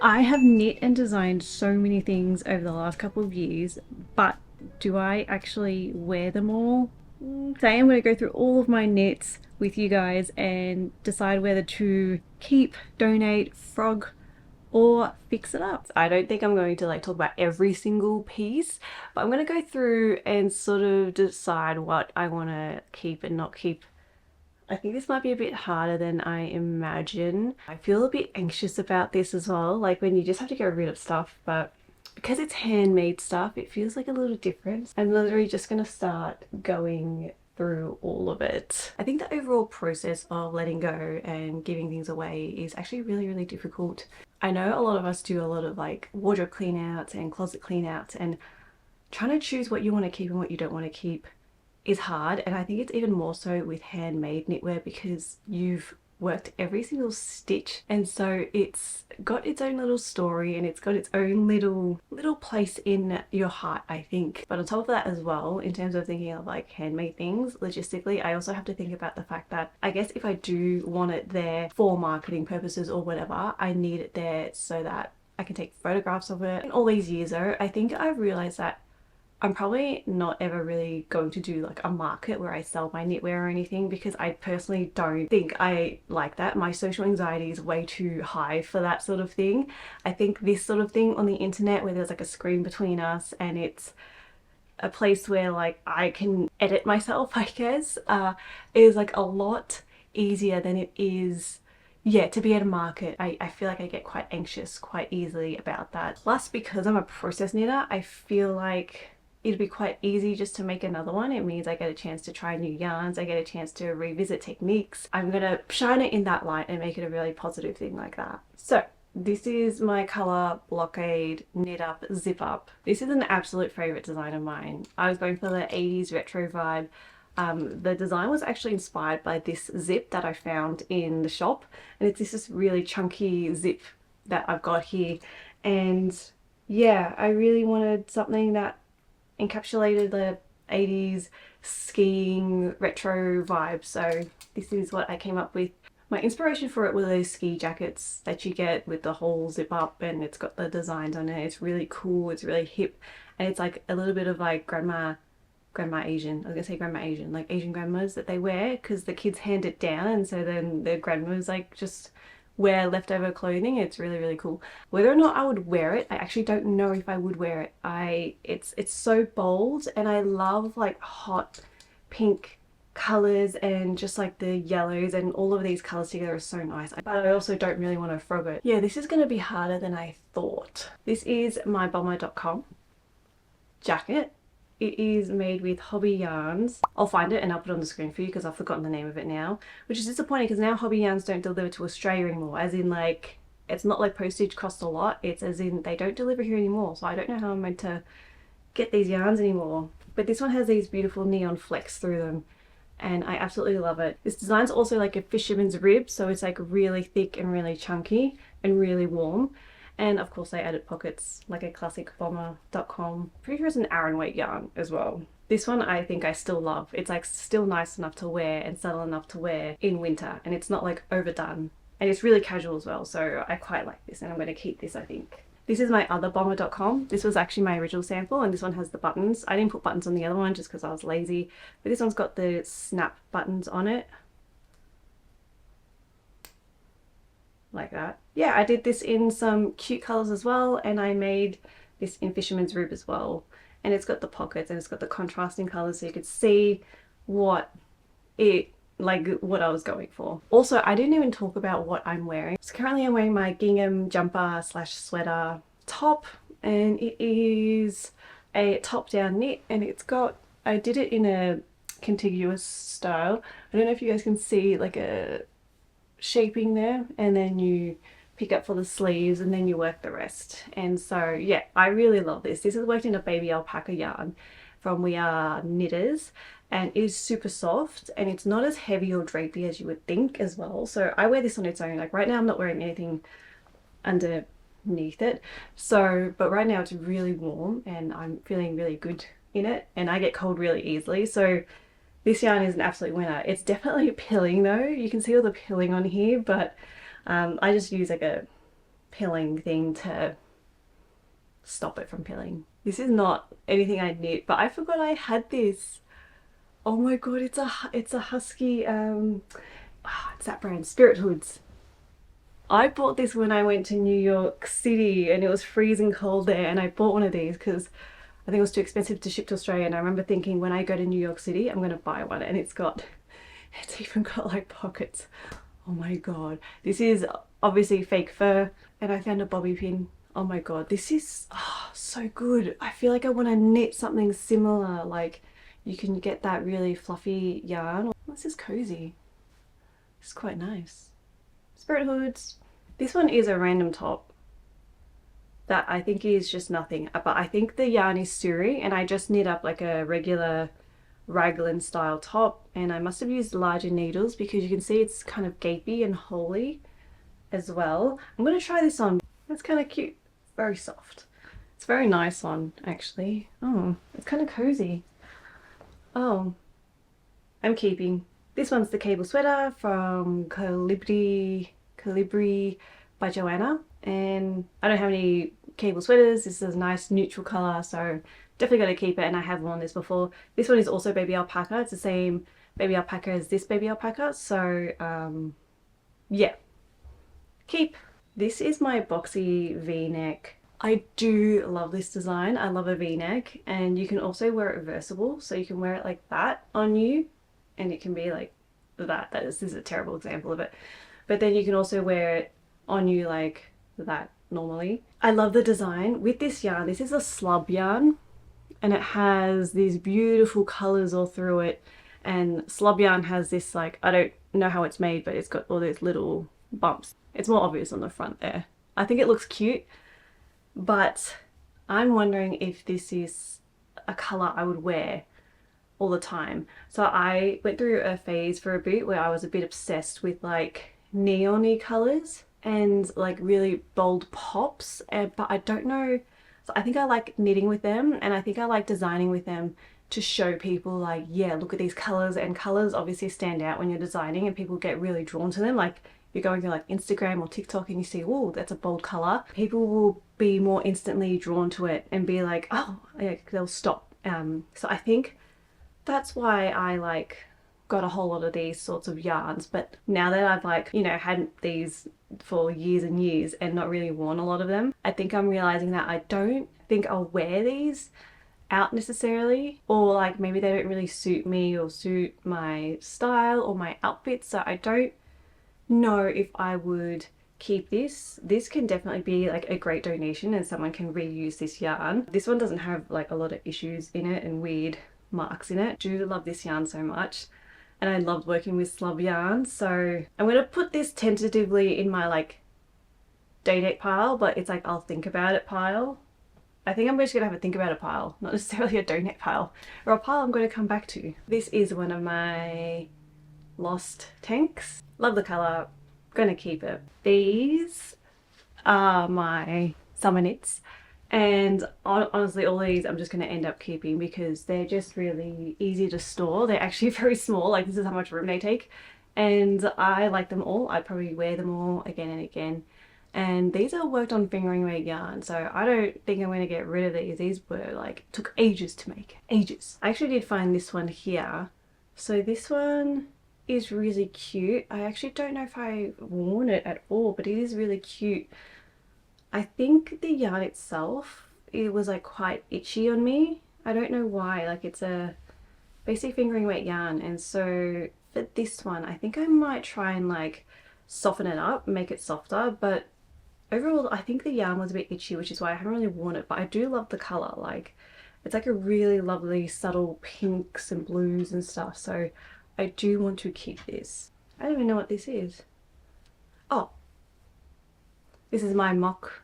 I have knit and designed so many things over the last couple of years, but do I actually wear them all? Today I'm going to go through all of my knits with you guys and decide whether to keep, donate, frog, or fix it up. I don't think I'm going to like talk about every single piece, but I'm going to go through and sort of decide what I want to keep and not keep. I think this might be a bit harder than I imagine. I feel a bit anxious about this as well, like when you just have to get rid of stuff, but because it's handmade stuff, it feels like a little different. I'm literally just gonna start going through all of it. I think the overall process of letting go and giving things away is actually really, really difficult. I know a lot of us do a lot of like wardrobe clean outs and closet clean outs, and trying to choose what you want to keep and what you don't want to keep is hard, and I think it's even more so with handmade knitwear because you've worked every single stitch, and so it's got its own little story and it's got its own little place in your heart, I think. But on top of that as well, in terms of thinking of like handmade things logistically, I also have to think about the fact that I guess if I do want it there for marketing purposes or whatever, I need it there so that I can take photographs of it. In all these years though, I think I've realized that I'm probably not ever really going to do like a market where I sell my knitwear or anything, because I personally don't think I like that. My social anxiety is way too high for that sort of thing. I think this sort of thing on the internet where there's like a screen between us and it's a place where like I can edit myself, I guess, is like a lot easier than it is, yeah, to be at a market. I feel like I get quite anxious quite easily about that. Plus, because I'm a process knitter, I feel like it'd be quite easy just to make another one. It means I get a chance to try new yarns, I get a chance to revisit techniques. I'm gonna shine it in that light and make it a really positive thing like that. So this is my colour Blockade Knit Up Zip Up. This is an absolute favourite design of mine. I was going for the 80s retro vibe. The design was actually inspired by this zip that I found in the shop, and it's this really chunky zip that I've got here, and yeah, I really wanted something that encapsulated the 80s skiing retro vibe, so this is what I came up with. My inspiration for it were those ski jackets that you get with the whole zip up and it's got the designs on it. It's really cool, it's really hip, and it's like a little bit of like grandma Asian. I was gonna say grandma Asian, like Asian grandmas that they wear because the kids hand it down, and so then the grandmas like just wear leftover clothing. It's really, really cool. Whether or not I would wear it, I actually don't know if I would wear it. It's so bold, and I love like hot pink colors and just like the yellows, and all of these colors together are so nice. But I also don't really want to frog it. Yeah, this is going to be harder than I thought. This is my bomber.com jacket. It is made with Hobby Yarns. I'll find it and I'll put it on the screen for you because I've forgotten the name of it now, which is disappointing because now Hobby Yarns don't deliver to Australia anymore, as in like it's not like postage costs a lot, it's as in they don't deliver here anymore, so I don't know how I'm meant to get these yarns anymore. But this one has these beautiful neon flecks through them and I absolutely love it. This design's also like a fisherman's rib, so it's like really thick and really chunky and really warm. And of course I added pockets like a classic bomber.com. Pretty sure it's an Aran weight yarn as well. This one I think I still love. It's like still nice enough to wear and subtle enough to wear in winter, and it's not like overdone. And it's really casual as well, so I quite like this and I'm going to keep this, I think. This is my other bomber.com. This was actually my original sample, and this one has the buttons. I didn't put buttons on the other one just because I was lazy, but this one's got the snap buttons on it. Like that. Yeah, I did this in some cute colors as well, and I made this in fisherman's rib as well, and it's got the pockets and it's got the contrasting colors so you could see what I was going for. Also, I didn't even talk about what I'm wearing. So currently I'm wearing my gingham jumper slash sweater top, and it is a top down knit, and I did it in a contiguous style. I don't know if you guys can see like a shaping there, and then you pick up for the sleeves and then you work the rest. And so yeah, I really love this. This is worked in a baby alpaca yarn from We Are Knitters, and it is super soft and it's not as heavy or drapey as you would think as well. So I wear this on its own. Like right now I'm not wearing anything underneath it, so but right now it's really warm and I'm feeling really good in it, and I get cold really easily, so this yarn is an absolute winner. It's definitely pilling though. You can see all the pilling on here, but I just use like a pilling thing to stop it from pilling. This is not anything I knit, but I forgot I had this. Oh my god, it's a husky it's that brand, Spirit Hoods. I bought this when I went to New York City and it was freezing cold there, and I bought one of these because I think it was too expensive to ship to Australia, and I remember thinking when I go to New York City I'm gonna buy one, and it's even got like pockets. Oh my god. This is obviously fake fur, and I found a bobby pin. Oh my god, this is so good. I feel like I want to knit something similar, like you can get that really fluffy yarn. This is cozy. It's quite nice. Spirit Hoods. This one is a random top that I think is just nothing, but I think the yarn is suri, and I just knit up like a regular raglan style top, and I must have used larger needles because you can see it's kind of gapey and holy as well. I'm gonna try this on. That's kind of cute. Very soft. It's very nice on, actually. Oh, it's kind of cozy. Oh, I'm keeping. This one's the cable sweater from Colibri by Joanna, and I don't have any cable sweaters. This is a nice neutral color, so definitely going to keep it, and I have worn this before. This one is also baby alpaca. It's the same baby alpaca as this baby alpaca, so yeah, keep. This is my boxy v-neck. I do love this design. I love a v-neck, and you can also wear it reversible, so you can wear it like that on you, and it can be like that. This is a terrible example of it, but then you can also wear it on you like that normally. I love the design with this yarn. This is a slub yarn, and it has these beautiful colors all through it, and slub yarn has this, like, I don't know how it's made, but it's got all these little bumps. It's more obvious on the front there. I think it looks cute, but I'm wondering if this is a color I would wear all the time. So I went through a phase for a bit where I was a bit obsessed with like neon-y colors and like really bold pops, but I don't know. So I think I like knitting with them, and I think I like designing with them to show people like, yeah, look at these colors, and colors obviously stand out when you're designing and people get really drawn to them. Like you're going through like Instagram or TikTok and you see, oh, that's a bold color. People will be more instantly drawn to it and be like, oh, yeah, they'll stop. So I think that's why I like got a whole lot of these sorts of yarns. But now that I've like, you know, had these for years and years and not really worn a lot of them, I think I'm realizing that I don't think I'll wear these out necessarily, or like maybe they don't really suit me or suit my style or my outfit. So I don't know if I would keep this. This can definitely be like a great donation and someone can reuse this yarn. This one doesn't have like a lot of issues in it and weird marks in it. I do love this yarn so much, and I loved working with slub yarn, so I'm gonna put this tentatively in my like day date pile, but it's like I'll think about it pile. I think I'm just gonna have a think about it pile, not necessarily a donate pile, or a pile I'm gonna come back to. This is one of my lost tanks. Love the colour, gonna keep it. These are my summer knits, and honestly all these I'm just going to end up keeping because they're just really easy to store. They're actually very small, like this is how much room they take, and I like them all. I'd probably wear them all again and again. And these are worked on fingering weight yarn, so I don't think I'm going to get rid of these. These were like, took ages to make, ages. I actually did find this one here. So this one is really cute. I actually don't know if I've worn it at all, but it is really cute. I think the yarn itself, it was like quite itchy on me. I don't know why, like it's a basic fingering weight yarn, and so for this one I think I might try and like soften it up, make it softer, but overall I think the yarn was a bit itchy, which is why I haven't really worn it. But I do love the colour, like it's like a really lovely subtle pinks and blues and stuff, so I do want to keep this. I don't even know what this is. Oh, this is my mock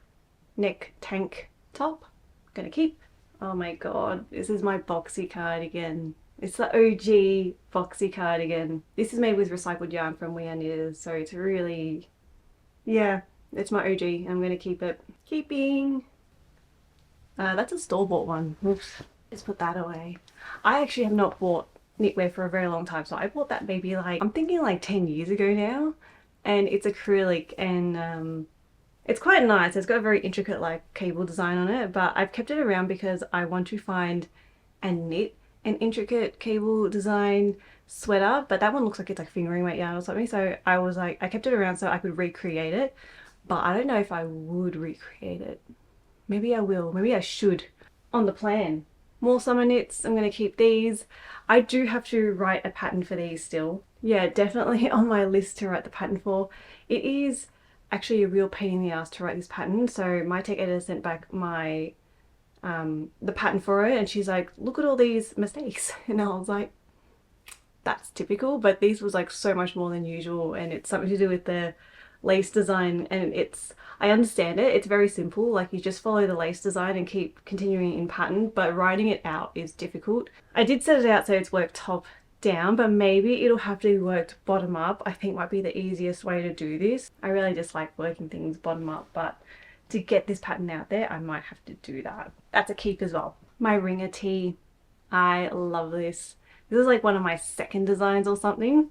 neck tank top. I'm gonna keep. Oh my god, this is my boxy cardigan. It's the OG boxy cardigan. This is made with recycled yarn from We Are Knitters, so it's really, yeah, it's my OG. I'm gonna keep it. Keeping. That's a store-bought one. Oops. Let's put that away. I actually have not bought knitwear for a very long time, so I bought that maybe like, I'm thinking like 10 years ago now, and it's acrylic, and It's quite nice. It's got a very intricate like cable design on it, but I've kept it around because I want to find and knit an intricate cable design sweater, but that one looks like it's like fingering weight yarn or something. So I was like, I kept it around so I could recreate it, but I don't know if I would recreate it. Maybe I will. Maybe I should. On the plan. More summer knits. I'm going to keep these. I do have to write a pattern for these still. Yeah, definitely on my list to write the pattern for. It is actually a real pain in the ass to write this pattern. So my tech editor sent back my the pattern for it, and she's like, look at all these mistakes. And I was like, that's typical, but these was like so much more than usual, and it's something to do with the lace design. And it's, I understand it, it's very simple, like you just follow the lace design and keep continuing in pattern, but writing it out is difficult. I did set it out so it's worked top down, but maybe it'll have to be worked bottom up. I think might be the easiest way to do this. I really just like working things bottom up, but to get this pattern out there I might have to do that. That's a keep as well. My ringer tee, I love this. This is like one of my second designs or something.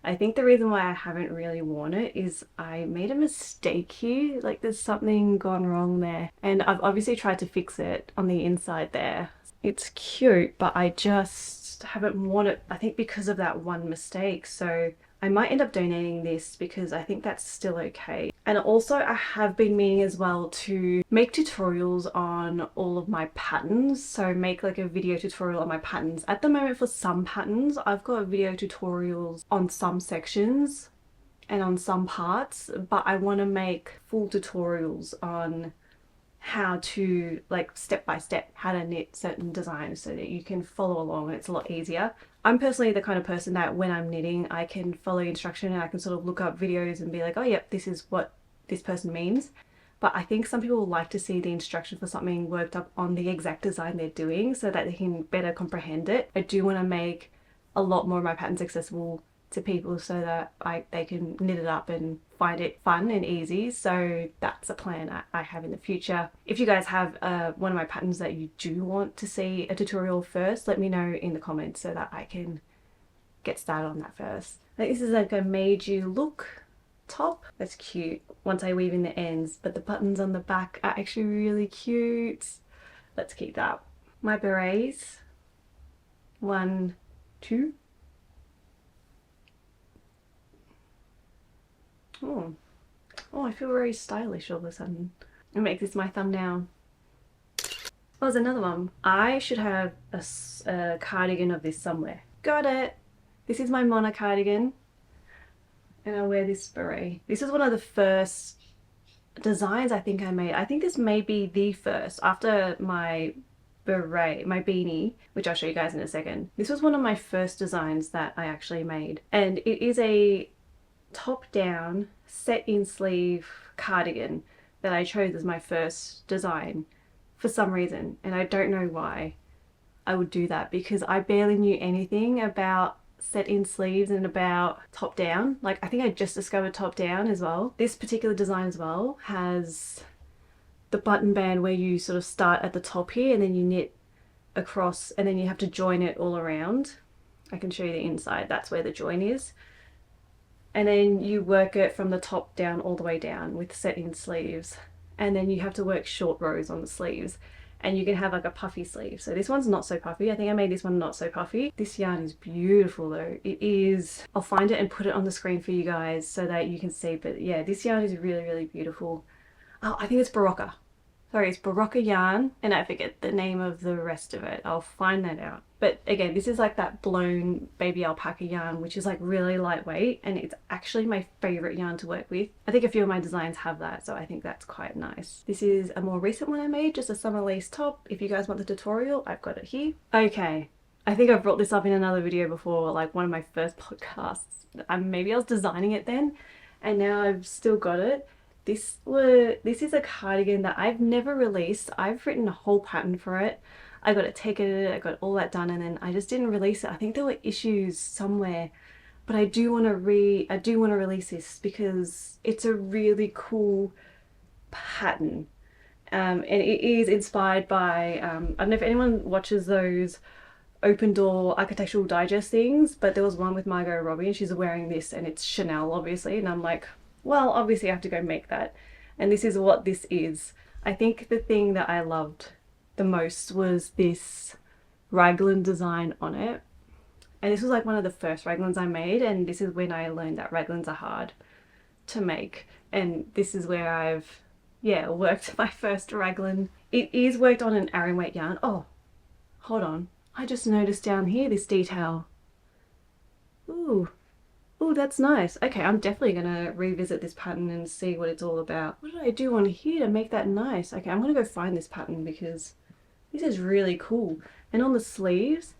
I think the reason why I haven't really worn it is I made a mistake here. Like there's something gone wrong there. And I've obviously tried to fix it on the inside there. It's cute, but I just haven't worn it, I think because of that one mistake. So I might end up donating this because I think that's still okay. And also I have been meaning as well to make tutorials on all of my patterns. So make like a video tutorial on my patterns. At the moment for some patterns, I've got video tutorials on some sections and on some parts, but I want to make full tutorials on how to, like, step by step how to knit certain designs so that you can follow along and it's a lot easier. I'm personally the kind of person that when I'm knitting I can follow instruction and I can sort of look up videos and be like, oh yep, this is what this person means. But I think some people like to see the instruction for something worked up on the exact design they're doing so that they can better comprehend it. I do want to make a lot more of my patterns accessible to people so that they can knit it up and find it fun and easy. So that's a plan I have in the future. If you guys have one of my patterns that you do want to see a tutorial first, let me know in the comments so that I can get started on that first. This is like a made you look top. That's cute once I weave in the ends, but the buttons on the back are actually really cute. Let's keep that. My berets, 1, 2. Oh, I feel very stylish all of a sudden. I'll make this my thumbnail. Oh, there's another one. I should have a cardigan of this somewhere. Got it! This is my Mona cardigan. And I wear this beret. This is one of the first designs I think I made. I think this may be the first after my beret, my beanie, which I'll show you guys in a second. This was one of my first designs that I actually made. And it is a top down set in sleeve cardigan that I chose as my first design for some reason, and I don't know why I would do that because I barely knew anything about set in sleeves and about top down. Like I think I just discovered top down as well. This particular design as well has the button band where you sort of start at the top here and then you knit across and then you have to join it all around. I can show you the inside, that's where the join is. And then you work it from the top down all the way down with set in sleeves, and then you have to work short rows on the sleeves, and you can have like a puffy sleeve. So this one's not so puffy. I think I made this one not so puffy. This yarn is beautiful though. It is. I'll find it and put it on the screen for you guys so that you can see, but yeah, this yarn is really, really beautiful. Oh, I think it's Berrocco. Sorry, it's Berrocco yarn, and I forget the name of the rest of it. I'll find that out. But again, this is like that blown baby alpaca yarn, which is like really lightweight, and it's actually my favorite yarn to work with. I think a few of my designs have that, so I think that's quite nice. This is a more recent one I made, just a summer lace top. If you guys want the tutorial, I've got it here. Okay, I think I've brought this up in another video before, like one of my first podcasts. Maybe I was designing it then, and now I've still got it. This is a cardigan that I've never released. I've written a whole pattern for it. I got it ticketed, I got all that done, and then I just didn't release it. I think there were issues somewhere, but I do want to release this because it's a really cool pattern. And it is inspired by I don't know if anyone watches those open door architectural digest things, but there was one with Margot Robbie and she's wearing this and it's Chanel obviously, and I'm like, well, obviously I have to go make that. and this is what this is. I think the thing that I loved the most was this raglan design on it. And this was like one of the first raglans I made, and this is when I learned that raglans are hard to make. And this is where I've, yeah, worked my first raglan. It is worked on an Aran weight yarn. Oh, hold on. I just noticed down here this detail. Ooh. Ooh, that's nice. Okay, I'm definitely gonna revisit this pattern and see what it's all about. What did I do on here to make that nice? Okay, I'm gonna go find this pattern because this is really cool. And on the sleeves,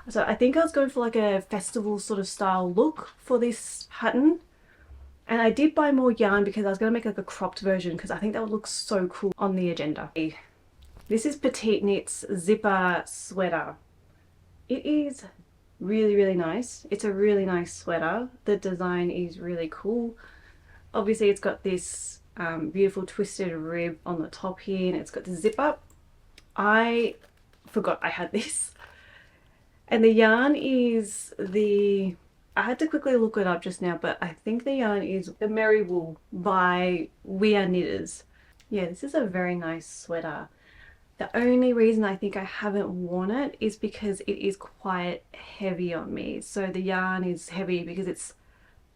so I think I was going for like a festival sort of style look for this pattern. And I did buy more yarn because I was going to make like a cropped version because I think that would look so cool on the agenda. This is Petite Knit's zipper sweater. It is really, really nice. It's a really nice sweater. The design is really cool. Obviously it's got this beautiful twisted rib on the top here, and it's got the zip up. I forgot I had this. And the yarn is the, I had to quickly look it up just now, but I think the yarn is the Merry Wool by We Are Knitters. Yeah, this is a very nice sweater. The only reason I think I haven't worn it is because it is quite heavy on me. So the yarn is heavy because it's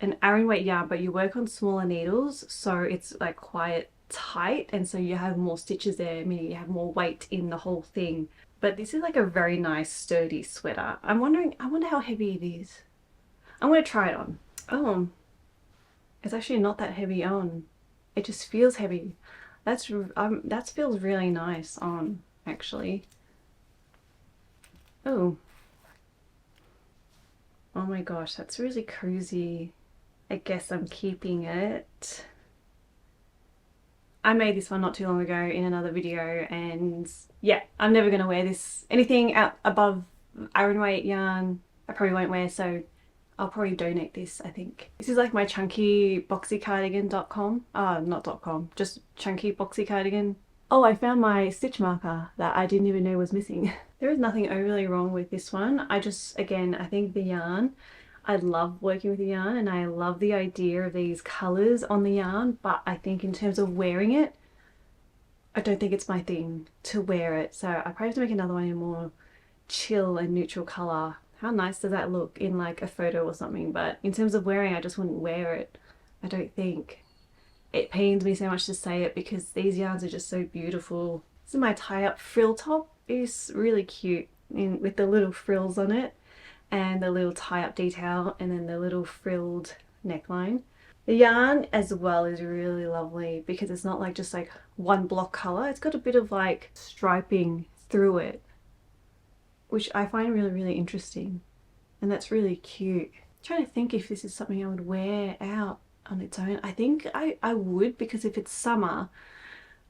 an Aran weight yarn, but you work on smaller needles, so it's like quite tight, and so you have more stitches there, meaning you have more weight in the whole thing. But this is like a very nice sturdy sweater. I wonder how heavy it is. I'm gonna try it on. Oh, it's actually not that heavy on. It just feels heavy. That feels really nice on, actually. Oh. Oh my gosh, that's really cozy. I guess I'm keeping it. I made this one not too long ago in another video, and yeah, I'm never gonna wear this. Anything out above Aran weight yarn I probably won't wear, so I'll probably donate this, I think. This is like my chunky boxy cardigan.com. Not .com, just chunky boxy cardigan. Oh, I found my stitch marker that I didn't even know was missing. There is nothing overly wrong with this one. I just, again, I think the yarn, I love working with the yarn and I love the idea of these colours on the yarn, but I think in terms of wearing it, I don't think it's my thing to wear it. So I probably have to make another one in more chill and neutral colour. How nice does that look in like a photo or something? But in terms of wearing, I just wouldn't wear it, I don't think. It pains me so much to say it because these yarns are just so beautiful. This is my tie-up frill top. It's really cute with the little frills on it and the little tie-up detail and then the little frilled neckline. The yarn as well is really lovely because it's not like just like one block colour. It's got a bit of like striping through it, which I find really, really interesting. And that's really cute. I'm trying to think if this is something I would wear out on its own. I think I would, because if it's summer,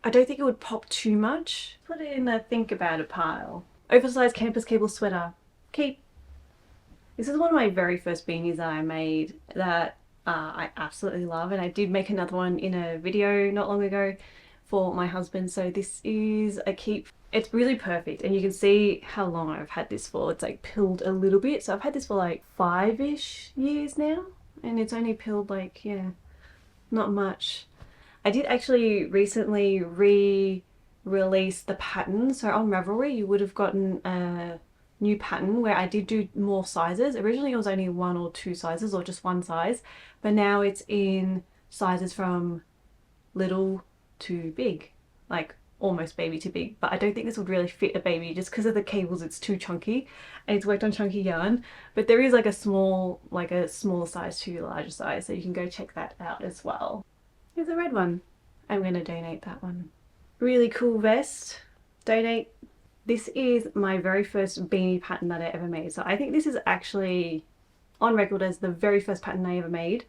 I don't think it would pop too much. Put it in the think about it pile. Oversized campus cable sweater. Keep. This is one of my very first beanies that I made that I absolutely love, and I did make another one in a video not long ago for my husband, so this is a keep. It's really perfect, and you can see how long I've had this for. It's like pilled a little bit, so I've had this for like 5-ish years now, and it's only pilled like, yeah, not much. I did actually recently re-release the pattern, so on Ravelry you would have gotten a new pattern where I did do more sizes. Originally it was only 1 or 2 sizes or just 1 size, but now it's in sizes from little to big, like almost baby to big. But I don't think this would really fit a baby just because of the cables. It's too chunky and it's worked on chunky yarn, but there is like a smaller size to larger size, so you can go check that out as well. Here's a red one. I'm gonna donate that one. Really cool vest. Donate. This is my very first beanie pattern that I ever made, so I think this is actually on record as the very first pattern I ever made.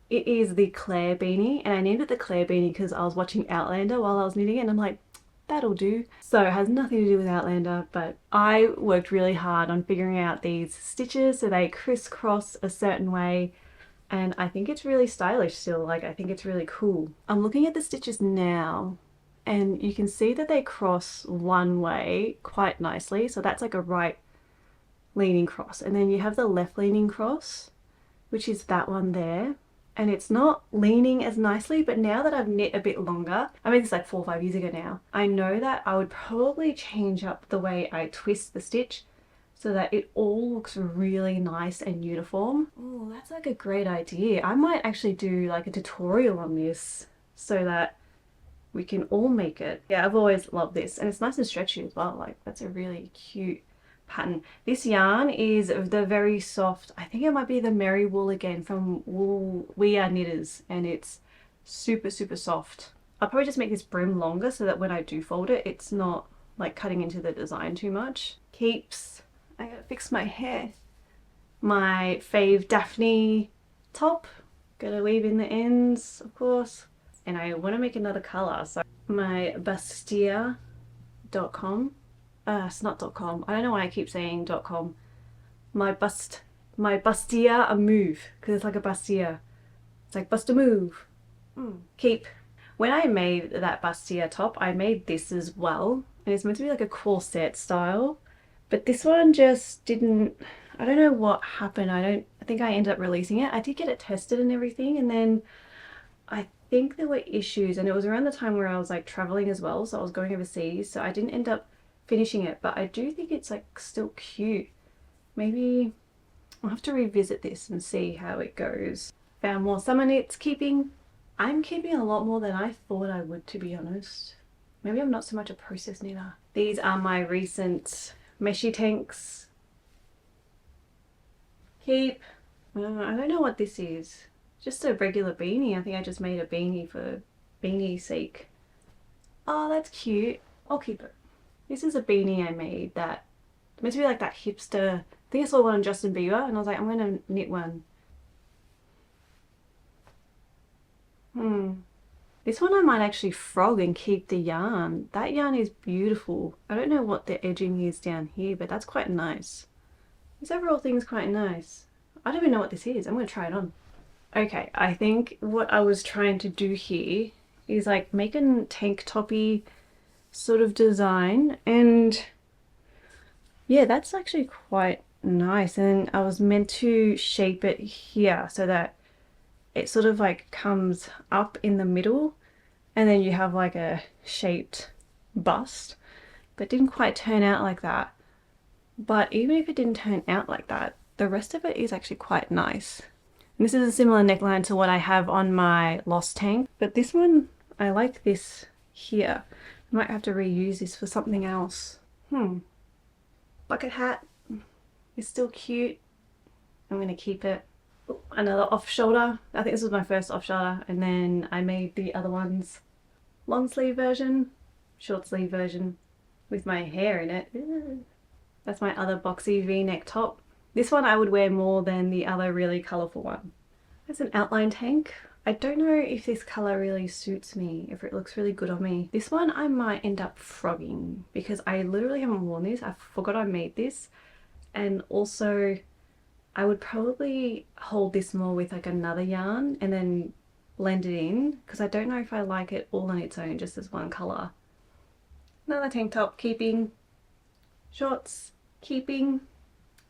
It is the Claire beanie, and I named it the Claire beanie because I was watching Outlander while I was knitting it, and I'm like, that'll do. So it has nothing to do with Outlander, but I worked really hard on figuring out these stitches so they crisscross a certain way, and I think it's really stylish still. Like, I think it's really cool. I'm looking at the stitches now, and you can see that they cross one way quite nicely, so that's like a right leaning cross, and then you have the left leaning cross, which is that one there. and it's not leaning as nicely. But now that I've knit a bit longer, I made this like 4 or 5 years ago now, I know that I would probably change up the way I twist the stitch so that it all looks really nice and uniform. Oh, that's like a great idea. I might actually do like a tutorial on this so that we can all make it. Yeah, I've always loved this, and it's nice and stretchy as well. Like, that's a really cute pattern. This yarn is the very soft, I think it might be the Merry Wool again from Wool We Are Knitters, and it's super soft. I'll probably just make this brim longer so that when I do fold it, it's not like cutting into the design too much. Keeps, I gotta fix my hair. My fave Daphne top, gotta weave in the ends of course. And I want to make another color, so my Bastia.com, it's not .com, I don't know why I keep saying .com, my Bastia a move, because it's like a Bastia, it's like bust a move. Keep. When I made that Bastia top, I made this as well, and it's meant to be like a corset style, but this one just didn't, I don't know what happened. I think I ended up releasing it. I did get it tested and everything, and then I think there were issues, and it was around the time where I was like traveling as well, so I was going overseas, so I didn't end up finishing it. But I do think it's like still cute. Maybe I'll have to revisit this and see how it goes. Found more summer knits. Keeping. I'm keeping a lot more than I thought I would, to be honest. Maybe I'm not so much a process knitter. These are my recent meshy tanks. Keep. I don't know what this is. Just a regular beanie. I think I just made a beanie for beanie's sake. Oh, that's cute. I'll keep it. This is a beanie I made that meant to be like that hipster. I think I saw one on Justin Bieber and I was like, I'm gonna knit one. This one I might actually frog and keep the yarn. That yarn is beautiful. I don't know what the edging is down here, but that's quite nice. This overall thing's quite nice. I don't even know what this is. I'm gonna try it on. Okay, I think what I was trying to do here is like make a tank toppy sort of design, and yeah, that's actually quite nice. And I was meant to shape it here so that it sort of like comes up in the middle and then you have like a shaped bust, but it didn't quite turn out like that. But even if it didn't turn out like that, the rest of it is actually quite nice. And this is a similar neckline to what I have on my Lost tank, but this one, I like this here. I might have to reuse this for something else. Bucket hat is still cute. I'm gonna keep it. Ooh, another off shoulder. I think this was my first off shoulder, and then I made the other ones long sleeve version, short sleeve version with my hair in it. That's my other boxy V-neck top. This one I would wear more than the other really colourful one. It's an outline tank. I don't know if this colour really suits me, if it looks really good on me. This one I might end up frogging because I literally haven't worn this. I forgot I made this. And also I would probably hold this more with like another yarn and then blend it in, because I don't know if I like it all on its own just as one colour. Another tank top, keeping. Shorts, keeping.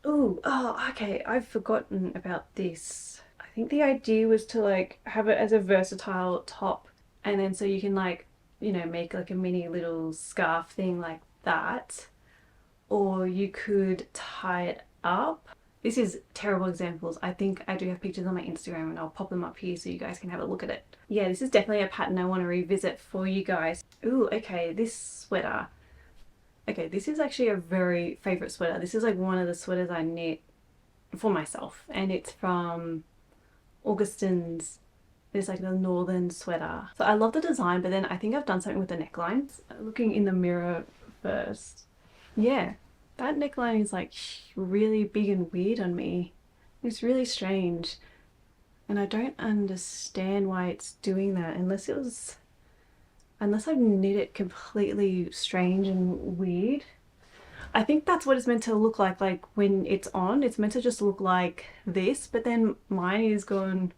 Ooh, oh, okay, I've forgotten about this. I think the idea was to like have it as a versatile top, and then so you can like, you know, make like a mini little scarf thing like that, or you could tie it up. This is terrible examples. I think I do have pictures on my Instagram and I'll pop them up here so you guys can have a look at it. Yeah, this is definitely a pattern I want to revisit for you guys. Ooh, okay, this sweater. Okay, this is actually a very favourite sweater. This is like one of the sweaters I knit for myself, and it's from Augustin's. It's like the northern sweater. So I love the design, but then I think I've done something with the neckline. Looking in the mirror first. Yeah, that neckline is like really big and weird on me. It's really strange. And I don't understand why it's doing that unless I've knit it completely strange and weird. I think that's what it's meant to look like when it's on. It's meant to just look like this, but then mine is gone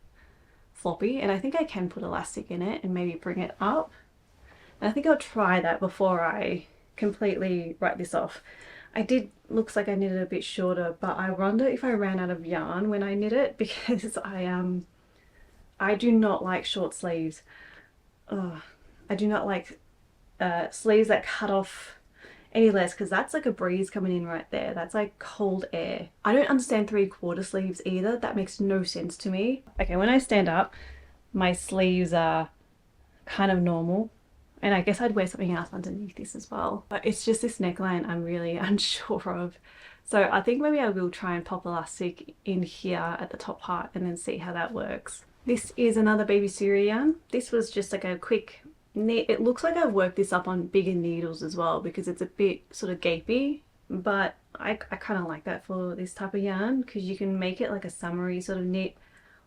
floppy, and I think I can put elastic in it and maybe bring it up. And I think I'll try that before I completely write this off. Looks like I knitted a bit shorter, but I wonder if I ran out of yarn when I knit it, because I I do not like short sleeves. Ugh. I do not like sleeves that cut off any less, because that's like a breeze coming in right there. That's like cold air. I don't understand 3/4 sleeves either. That makes no sense to me. Okay, when I stand up, my sleeves are kind of normal. And I guess I'd wear something else underneath this as well. But it's just this neckline I'm really unsure of. So I think maybe I will try and pop elastic in here at the top part and then see how that works. This is another baby Syria yarn. This was just like a quick knit. It looks like I've worked this up on bigger needles as well because it's a bit sort of gapey, but I kind of like that for this type of yarn because you can make it like a summery sort of knit,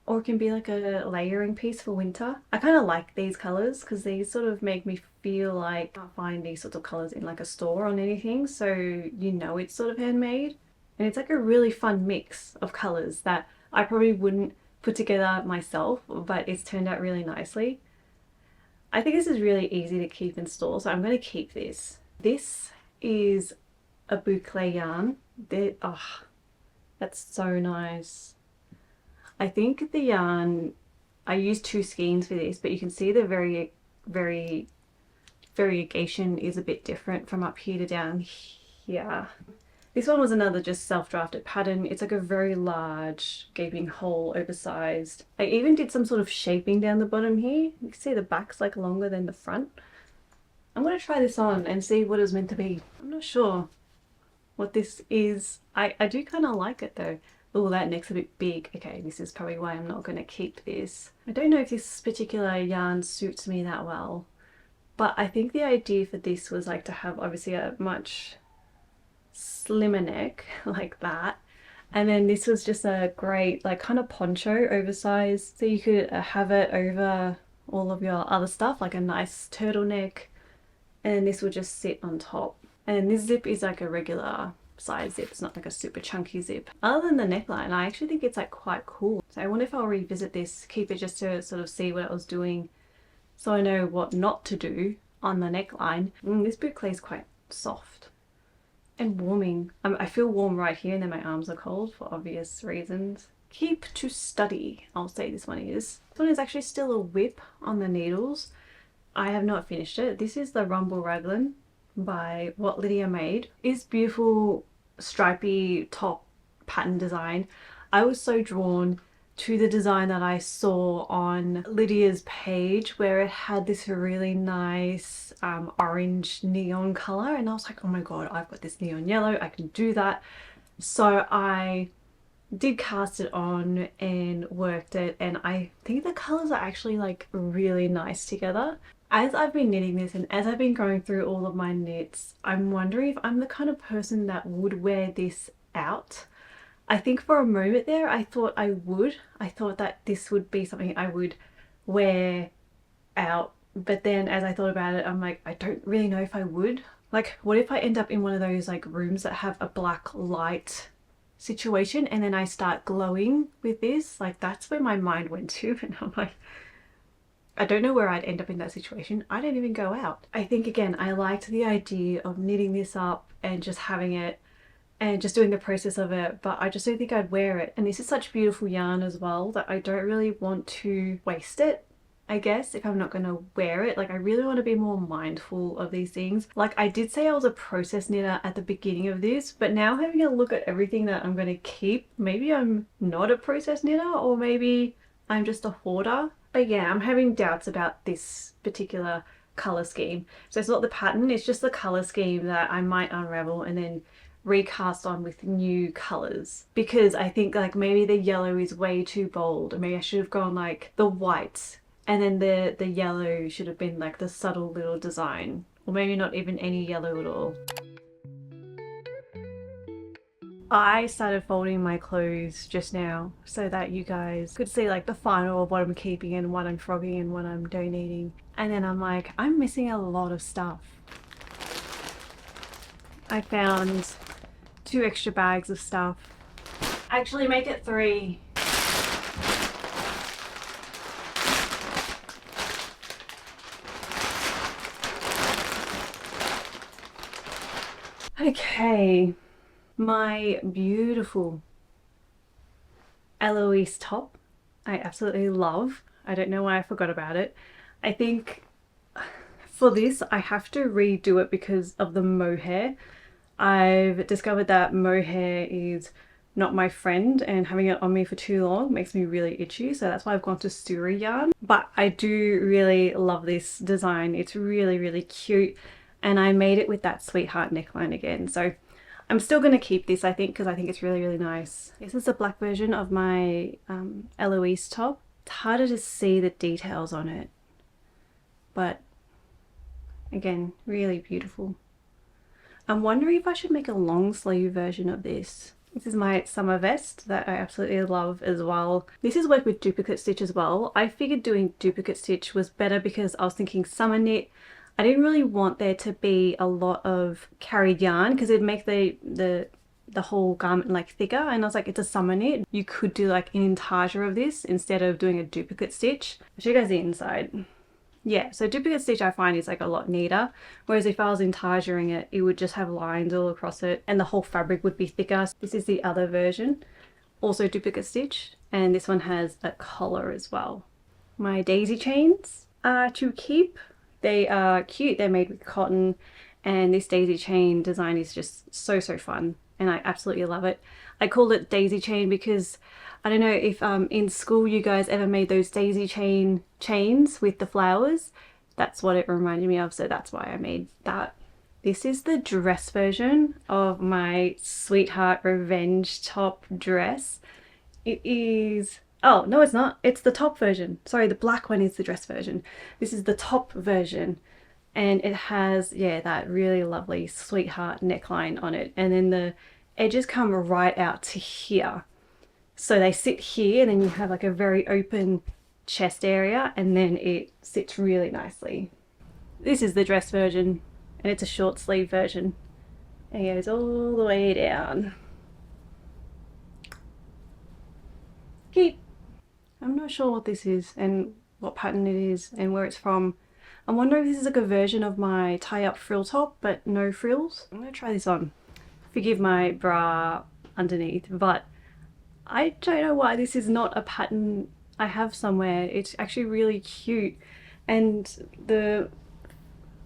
or it can be like a layering piece for winter. I kind of like these colours because these sort of make me feel like I can't find these sorts of colours in like a store on anything, so you know it's sort of handmade. And it's like a really fun mix of colours that I probably wouldn't put together myself, but it's turned out really nicely. I think this is really easy to keep in store, so I'm going to keep this. This is a boucle yarn. Oh, that's so nice. I think the yarn, I used 2 skeins for this, but you can see the variegation is a bit different from up here to down here. This one was another just self-drafted pattern. It's like a very large gaping hole, oversized. I even did some sort of shaping down the bottom here. You can see the back's like longer than the front. I'm going to try this on and see what it's meant to be. I'm not sure what this is. I do kind of like it though. Oh, that neck's a bit big. Okay, this is probably why I'm not going to keep this. I don't know if this particular yarn suits me that well, but I think the idea for this was like to have obviously a much slimmer neck like that, and then this was just a great like kind of poncho, oversized, so you could have it over all of your other stuff, like a nice turtleneck, and this would just sit on top. And this zip is like a regular size zip. It's not like a super chunky zip. Other than the neckline, I actually think it's like quite cool. So I wonder if I'll revisit this, keep it just to sort of see what I was doing so I know what not to do on the neckline. This boucle is quite soft and warming. I feel warm right here, and then my arms are cold for obvious reasons. Keep to study, I'll say this one is. This one is actually still a whip on the needles. I have not finished it. This is the Rumble Raglan by What Lydia Made. It's beautiful stripy top pattern design. I was so drawn to the design that I saw on Lydia's page where it had this really nice orange neon color, and I was like, oh my god, I've got this neon yellow, I can do that. So I did cast it on and worked it, and I think the colors are actually like really nice together. As I've been knitting this and as I've been going through all of my knits, I'm wondering if I'm the kind of person that would wear this out. I think for a moment there I thought I would. I thought that this would be something I would wear out, but then as I thought about it, I'm like, I don't really know if I would. Like, what if I end up in one of those like rooms that have a black light situation and then I start glowing with this? Like, that's where my mind went to, and I'm like, I don't know where I'd end up in that situation. I don't even go out. I think again, I liked the idea of knitting this up and just having it and just doing the process of it, but I just don't think I'd wear it. And this is such beautiful yarn as well that I don't really want to waste it, I guess, if I'm not going to wear it. Like, I really want to be more mindful of these things. Like, I did say I was a process knitter at the beginning of this, but now having a look at everything that I'm going to keep, maybe I'm not a process knitter, or maybe I'm just a hoarder. But yeah, I'm having doubts about this particular color scheme. So it's not the pattern, it's just the color scheme that I might unravel and then recast on with new colors, because I think like maybe the yellow is way too bold, or maybe I should have gone like the whites, and then the yellow should have been like the subtle little design, or maybe not even any yellow at all. I started folding my clothes just now so that you guys could see like the final of what I'm keeping and what I'm frogging and what I'm donating. And then I'm like, I'm missing a lot of stuff. I found 2 extra bags of stuff. Actually, make it 3. Okay. My beautiful Eloise top, I absolutely love. I don't know why I forgot about it. I think for this I have to redo it because of the mohair. I've discovered that mohair is not my friend, and having it on me for too long makes me really itchy, so that's why I've gone to Sturi yarn. But I do really love this design. It's really cute, and I made it with that sweetheart neckline again, so I'm still going to keep this, I think, because I think it's really nice. This is the black version of my Eloise top. It's harder to see the details on it, but again, really beautiful. I'm wondering if I should make a long sleeve version of this. This is my summer vest that I absolutely love as well. This is worked with duplicate stitch as well. I figured doing duplicate stitch was better because I was thinking summer knit. I didn't really want there to be a lot of carried yarn because it'd make the whole garment like thicker, and I was like, it's a summer knit. You could do like an intarsia of this instead of doing a duplicate stitch. I'll show you guys the inside. Yeah, so duplicate stitch I find is like a lot neater, whereas if I was intarsiaing it, it would just have lines all across it and the whole fabric would be thicker. This is the other version, also duplicate stitch, and this one has a collar as well. My daisy chains are to keep. They are cute, they're made with cotton, and this daisy chain design is just so fun, and I absolutely love it. I called it daisy chain because I don't know if in school you guys ever made those daisy chains with the flowers. That's what it reminded me of, so that's why I made that. This is the dress version of my sweetheart revenge top dress. It is, oh no it's not, it's the top version. Sorry, the black one is the dress version. This is the top version, and it has, yeah, that really lovely sweetheart neckline on it, and then the edges come right out to here. So they sit here, and then you have like a very open chest area, and then it sits really nicely. This is the dress version, and it's a short sleeve version. It goes all the way down. Keep. I'm not sure what this is and what pattern it is and where it's from. I'm wondering if this is like a version of my tie-up frill top, but no frills. I'm gonna try this on. Forgive my bra underneath, but I don't know why this is not a pattern I have somewhere. It's actually really cute, and I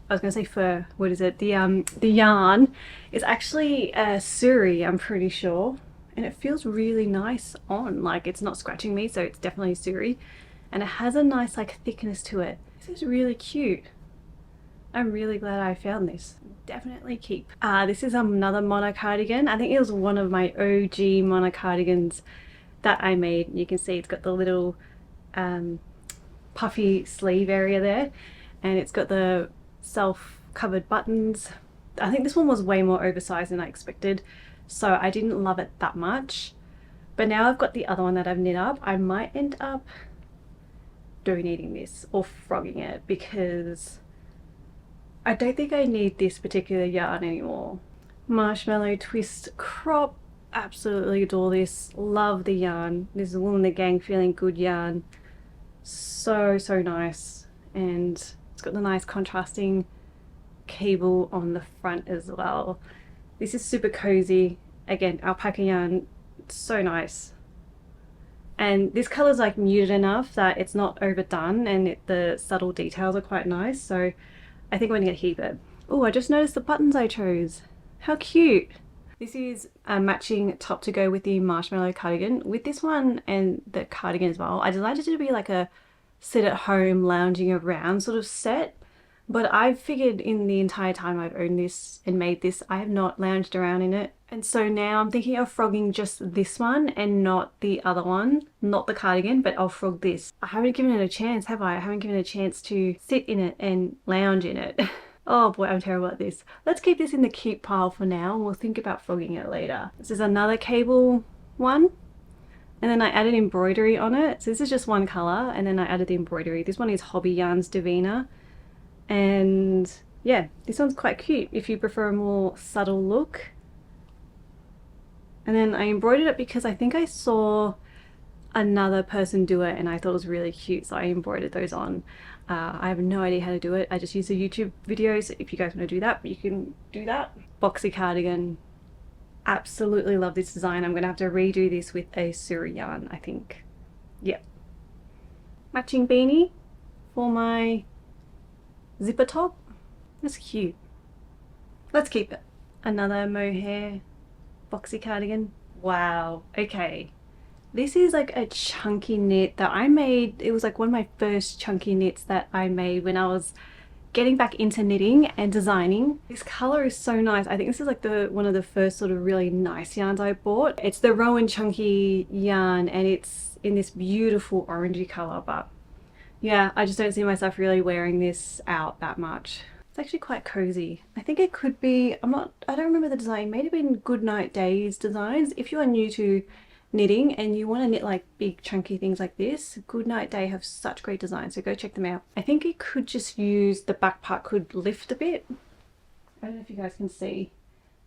was gonna say fur, what is it? The yarn is actually suri, I'm pretty sure, and it feels really nice on. Like, it's not scratching me, so it's definitely suri, and it has a nice like thickness to it. This is really cute. I'm really glad I found this. Definitely keep. This is another mono cardigan. I think it was one of my OG mono cardigans that I made. You can see it's got the little puffy sleeve area there, and it's got the self-covered buttons. I think this one was way more oversized than I expected, so I didn't love it that much. But now I've got the other one that I've knit up. I might end up donating this or frogging it because I don't think I need this particular yarn anymore. Marshmallow twist crop. Absolutely adore this. Love the yarn. This is Wool in the Gang Feeling Good yarn. So nice, and it's got the nice contrasting cable on the front as well. This is super cozy. Again, alpaca yarn. So nice. And this color's like muted enough that it's not overdone, and the subtle details are quite nice, so I think I'm gonna keep it. Oh, I just noticed the buttons I chose. How cute. This is a matching top to go with the marshmallow cardigan. With this one and the cardigan as well, I designed it to be like a sit at home lounging around sort of set, but I've figured in the entire time I've owned this and made this, I have not lounged around in it. And so now I'm thinking of frogging just this one and not the other one, not the cardigan, but I'll frog this. I haven't given it a chance, have I? I haven't given it a chance to sit in it and lounge in it. Oh boy, I'm terrible at this. Let's keep this in the keep pile for now, and we'll think about frogging it later. This is another cable one, and then I added embroidery on it. So this is just one color, and then I added the embroidery. This one is Hobby Yarns Divina, and yeah, this one's quite cute if you prefer a more subtle look. And then I embroidered it because I think I saw another person do it and I thought it was really cute, so I embroidered those on. I have no idea how to do it. I just use the YouTube videos. If you guys want to do that, you can do that. Boxy cardigan. Absolutely love this design. I'm gonna have to redo this with a suri yarn, I think. Yep. matching beanie for my zipper top. That's cute. Let's keep it. Another mohair boxy cardigan. Wow, okay. This is like a chunky knit that I made. It was like one of my first chunky knits that I made when I was getting back into knitting and designing. This color is so nice. I think this is like one of the first sort of really nice yarns I bought. It's the Rowan Chunky yarn and it's in this beautiful orangey color, but yeah, I just don't see myself really wearing this out that much. It's actually quite cozy. I think it could be, I don't remember the design, it may have been Goodnight Days designs. If you are new to knitting and you want to knit like big chunky things like this, Goodnight Day have such great designs, so go check them out. I think it could just use, the back part could lift a bit. I don't know if you guys can see,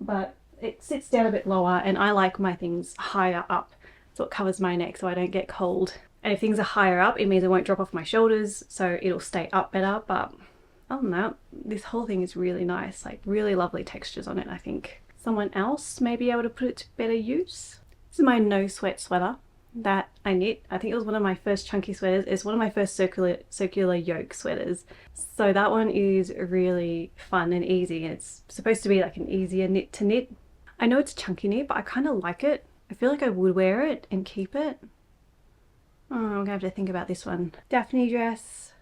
but it sits down a bit lower and I like my things higher up so it covers my neck so I don't get cold. And if things are higher up, it means it won't drop off my shoulders, so it'll stay up better. But other than that, this whole thing is really nice, like really lovely textures on it. I think someone else may be able to put it to better use. This is my no sweat sweater that I knit. I think it was one of my first chunky sweaters. It's one of my first circular yoke sweaters. So that one is really fun and easy. It's supposed to be like an easier knit to knit. I know it's a chunky knit, but I kind of like it. I feel like I would wear it and keep it. Oh, I'm gonna have to think about this one. Daphne dress.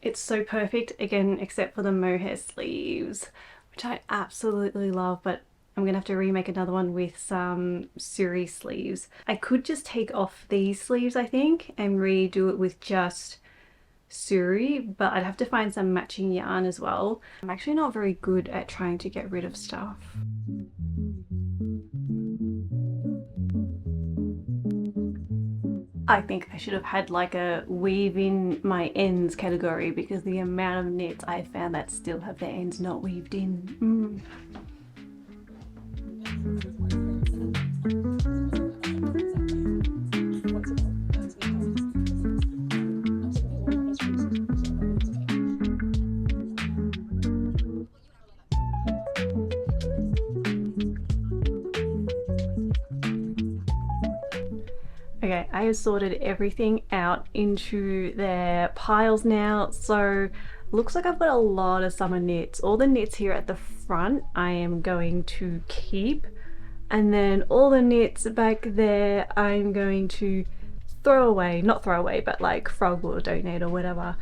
It's so perfect, again, except for the mohair sleeves, which I absolutely love, but I'm gonna have to remake another one with some suri sleeves. I could just take off these sleeves, I think, and redo it with just suri, but I'd have to find some matching yarn as well. I'm actually not very good at trying to get rid of stuff. I think I should have had like a weave in my ends category, because the amount of knits I found that still have their ends not weaved in. Okay, I have sorted everything out into their piles now, so looks like I've got a lot of summer knits. All the knits here at the front I am going to keep, and then all the knits back there I'm going to throw away. Not throw away, but like frog or donate or whatever.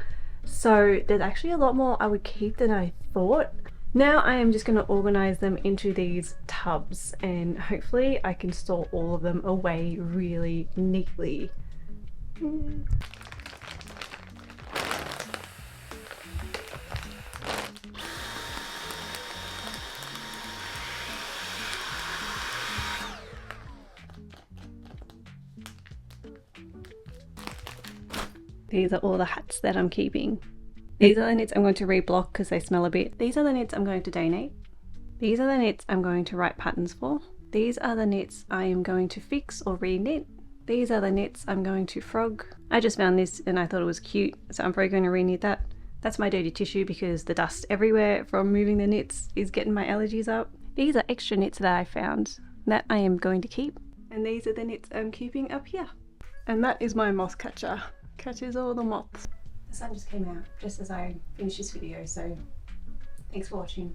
So there's actually a lot more I would keep than I thought. Now I am just going to organize them into these tubs and hopefully I can store all of them away really neatly. These are all the hats that I'm keeping. These are the knits I'm going to reblock because they smell a bit. These are the knits I'm going to donate. These are the knits I'm going to write patterns for. These are the knits I am going to fix or re-knit. These are the knits I'm going to frog. I just found this and I thought it was cute, so I'm probably going to re-knit that. That's my dirty tissue because the dust everywhere from moving the knits is getting my allergies up. These are extra knits that I found that I am going to keep. And these are the knits I'm keeping up here. And that is my moth catcher. Catches all the moths. The sun just came out just as I finished this video, so thanks for watching.